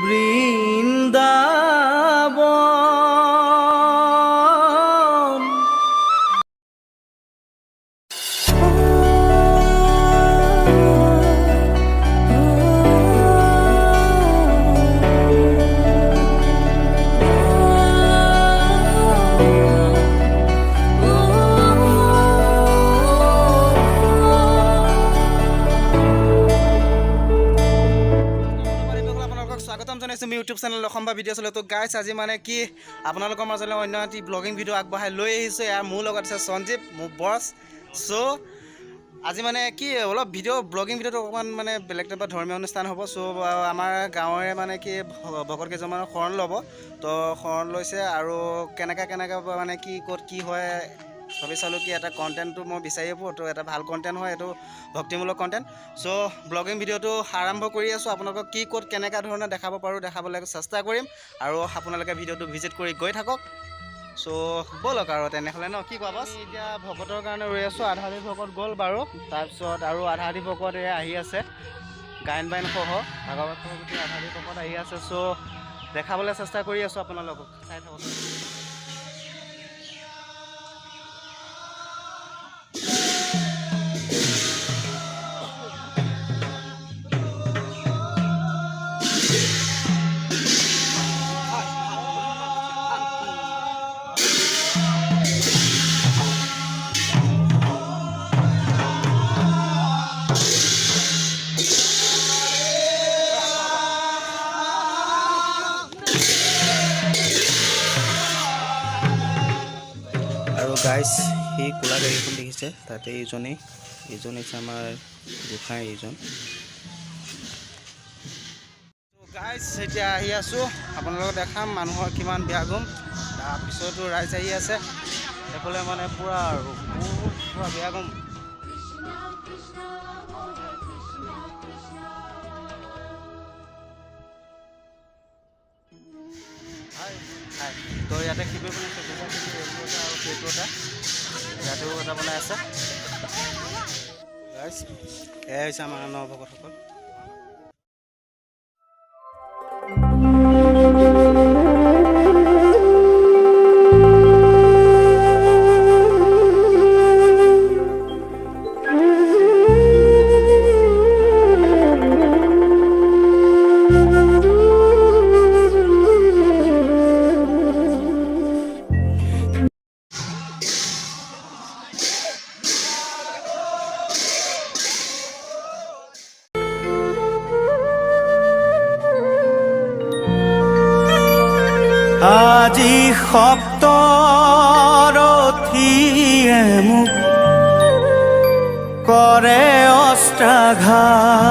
বৃন্দাবন। স্বাগতম জনাইছোঁ মোৰ ইউটিউব চেনেল অসম্ভৱ ভিডিঅ' চলে। তো গাইছ আজি মানে কি আপোনালোকৰ মাজলৈ অন্য এটি ব্লগিং ভিডিঅ' আগবঢ়াই লৈ আহিছোঁ। ইয়াৰ মোৰ লগত আছে সঞ্জীৱ, মোৰ বছ। চ' আজি মানে কি অলপ ব্লগিং ভিডিঅ'টো অকণমান মানে বেলেগ টাইপৰ ধৰ্মীয় অনুষ্ঠান হ'ব। চ' আমাৰ গাঁৱৰে মানে কি ভকত কেইজনমানৰ শৰণ ল'ব। তো শৰণ লৈছে আৰু কেনেকৈ মানে কি ক'ত কি হয় ভাবি চালোঁ কি এটা কণ্টেণ্টটো মই বিচাৰি পোৱা। তো এটা ভাল কণ্টেণ্ট হয়, এইটো ভক্তিমূলক কণ্টেণ্ট। চ' ব্লগিং ভিডিঅ'টো আৰম্ভ কৰি আছোঁ। আপোনালোকক কি ক'ত কেনেকুৱা ধৰণৰ দেখাব পাৰোঁ দেখাবলৈ চেষ্টা কৰিম আৰু আপোনালোকে ভিডিঅ'টো ভিজিট কৰি গৈ থাকক। চ' ব'লক আৰু তেনেহ'লে ন কি কোৱা বাছ। এতিয়া ভকতৰ কাৰণে ৰৈ আছোঁ। আধা আধি ভকত গ'ল বাৰু, তাৰপিছত আৰু আধা আধি ভকত এয়া আহি আছে গায়ন বায়ন সহ ভাগৱত গোটেই আধা আধি ভকত আহি আছে। চ' দেখাবলৈ চেষ্টা কৰি আছোঁ আপোনালোকক, চাই থাকক। আৰু গাইছ সেই কোলা গাড়ীখন দেখিছে, তাতে এইজন হৈছে আমাৰ গোসাঁই এইজন। গাইছ এতিয়া আহি আছোঁ, আপোনালোকক দেখাম মানুহৰ কিমান ব্যাগম। তাৰপিছতো ৰাইজ আহি আছে এইফালে মানে পূৰা আৰু বহুত পূৰা ব্যাগম। তো ইয়াতে শিবিৰ বনাইছে, দুটা শিবিৰ, এইটো এটা আৰু সেইটো এটা, ইয়াতো এটা বনাই আছে। গাইছ এয়া হৈছে আমাৰ নৱভকতসকল। আজি সপ্তৰথীয়ে মোক কৰে অস্ত্ৰাঘাত।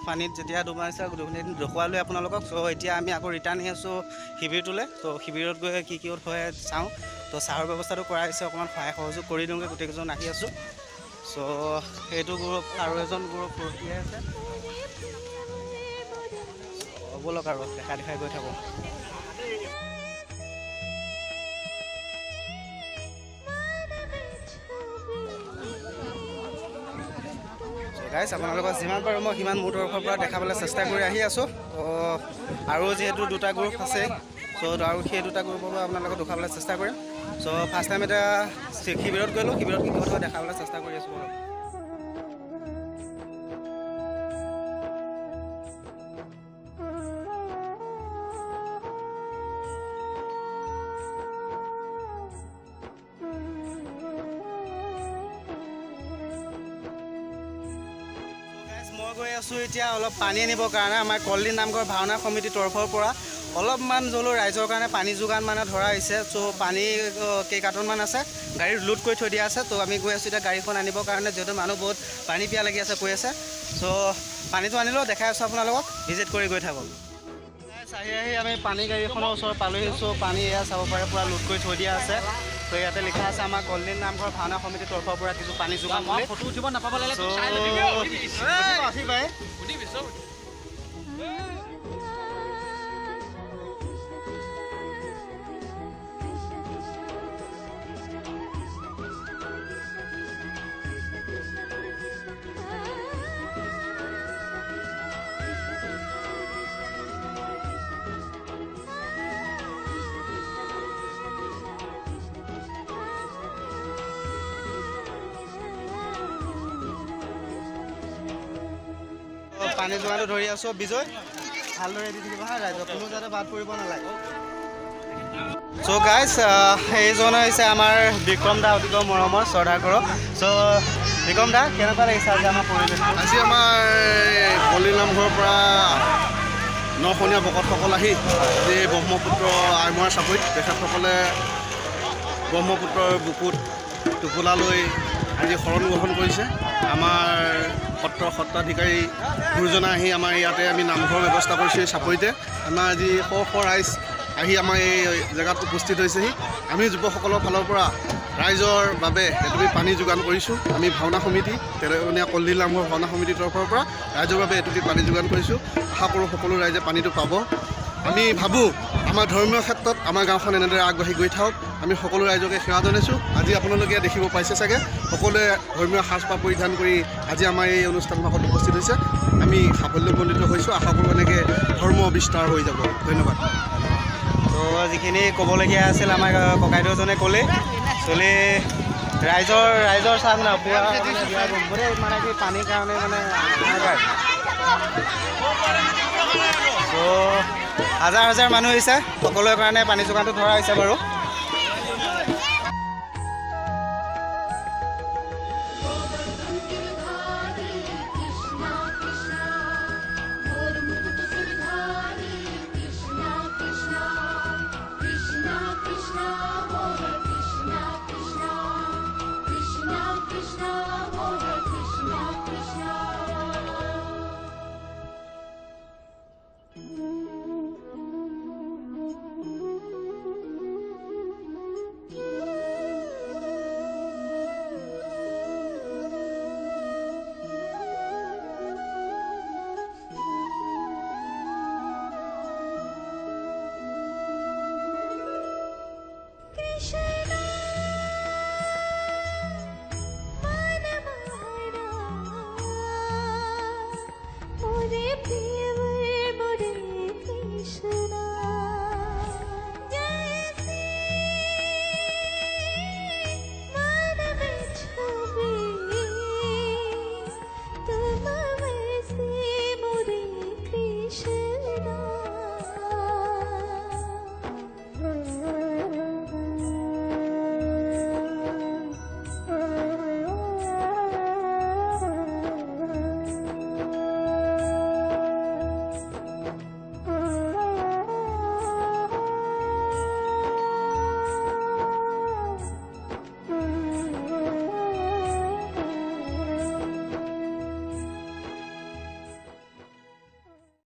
পানীত যেতিয়া ডুব মাৰিছে গোটেইখিনি দেখুৱালোৱে আপোনালোকক। চ' এতিয়া আমি আকৌ ৰিটাৰ্ণ আহি আছোঁ শিবিৰটোলৈ। ত' শিবিৰত গৈ কি কি হয় চাওঁ। ত' চাহৰ ব্যৱস্থাটো কৰা হৈছে, অকণমান সহায় সহযোগ কৰি দিওঁগৈ, গোটেইকেইজন আহি আছোঁ। চ' সেইটো গ্ৰুপ আৰু এজন গ্ৰুপ ৰখি আছে, ব'লক আৰু দেখাই গৈ থাকোঁ। গাইছ আপোনালোকক যিমান পাৰোঁ মই সিমান মোৰ তৰফৰ পৰা দেখাবলৈ চেষ্টা কৰি আহি আছোঁ। আৰু যিহেতু দুটা গ্ৰুপ আছে, চ' আৰু সেই দুটা গ্ৰুপৰ পৰা আপোনালোকক দেখাবলৈ চেষ্টা কৰিম। চ' ফাৰ্ষ্ট টাইম এটা শিবিৰত গ'লোঁ, শিবিৰত কি কথা দেখাবলৈ চেষ্টা কৰি আছোঁ। মই গৈ আছোঁ এতিয়া অলপ পানী আনিবৰ কাৰণে। আমাৰ কলডিল নামঘৰ ভাওনা সমিতিৰ তৰফৰ পৰা অলপমান হ'লেও ৰাইজৰ কাৰণে পানী যোগান মানে ধৰা হৈছে। চ' পানী কেইকাৰ্টনমান আছে, গাড়ীত লোড কৰি থৈ দিয়া আছে। ত' আমি গৈ আছোঁ এতিয়া গাড়ীখন আনিবৰ কাৰণে, যিহেতু মানুহ বহুত পানী পিয়া লাগি আছে কৈ আছে। চ' পানীটো আনিলেও দেখাই আছোঁ আপোনালোকক, ভিজিট কৰি গৈ থাকক। আহি আমি পানী গাড়ীখনৰ ওচৰত পালোহি। চ' পানী এয়া চাব পাৰে পূৰা লোড কৰি থৈ দিয়া আছে। ত' ইয়াতে লিখা আছে আমাৰ কলডিল নামঘৰ ভাওনা সমিতিৰ তৰফৰ পৰা কিছু পানী যোগান বুলি। ফটো উঠিব নাপাব লাগে। পানী যোগানটো ধৰি আছোঁ। বিজয় ভালদৰে দি থাকিব হা, ৰাইজক কোনো যাতে বাদ পৰিব নালাগে। চ' গাইজ এইজন হৈছে আমাৰ বিক্ৰম দা, অতিকৈ মৰমৰ শ্ৰদ্ধাকৰ। চ' বিক্ৰম দা কেনেকুৱা লাগিছে আজি আমাৰ পৰিৱেশ? আজি আমাৰ কলডিল নামঘৰৰ পৰা নখনীয়া ভকতসকল আহি যে ব্ৰহ্মপুত্ৰ আইমৰা চাপৰিত তেখেতসকলে ব্ৰহ্মপুত্ৰৰ বুকুত টোপোলা লৈ আজি শৰণ গ্ৰহণ কৰিছে। আমাৰ সত্ৰাধিকাৰী গুৰুজনা আহি আমাৰ ইয়াতে আমি নামঘৰ ব্যৱস্থা কৰিছোঁ এই চাপৰিতে। আমাৰ আজি শ ৰাইজ আহি আমাৰ এই জেগাত উপস্থিত হৈছেহি। আমি যুৱকসকলৰ ফালৰ পৰা ৰাইজৰ বাবে এটুপি পানী যোগান কৰিছোঁ। আমি ভাওনা সমিতি তেলেঙীয়া কলডিল নামঘৰ ভাওনা সমিতিৰ তৰফৰ পৰা ৰাইজৰ বাবে এটুপি পানী যোগান কৰিছোঁ। আশা কৰোঁ সকলো ৰাইজে পানীটো পাব। আমি ভাবোঁ আমাৰ ধৰ্মীয় ক্ষেত্ৰত আমাৰ গাঁওখন এনেদৰে আগবাঢ়ি গৈ থাকক। আমি সকলো ৰাইজকে সেৱা জনাইছোঁ। আজি আপোনালোকে দেখিব পাইছে চাগে, সকলোৱে ধৰ্মীয় সাজপাৰ পৰিধান কৰি আজি আমাৰ এই অনুষ্ঠান ভাগত উপস্থিত হৈছে। আমি সাফল্যমণ্ডিত হৈছোঁ। আশা কৰোঁ এনেকৈ ধৰ্ম বিস্তাৰ হৈ যাব। ধন্যবাদ। তো যিখিনি ক'বলগীয়া আছিল আমাৰ ককাইদেউজনে ক'লে চলি ৰাইজৰ চাহ মানে পুৰা গোটেই মানে কি পানীৰ কাৰণে মানে ত' হাজাৰ মানুহ হৈছে, সকলোৰে কাৰণে পানী যোগানটো ধৰা হৈছে বাৰু।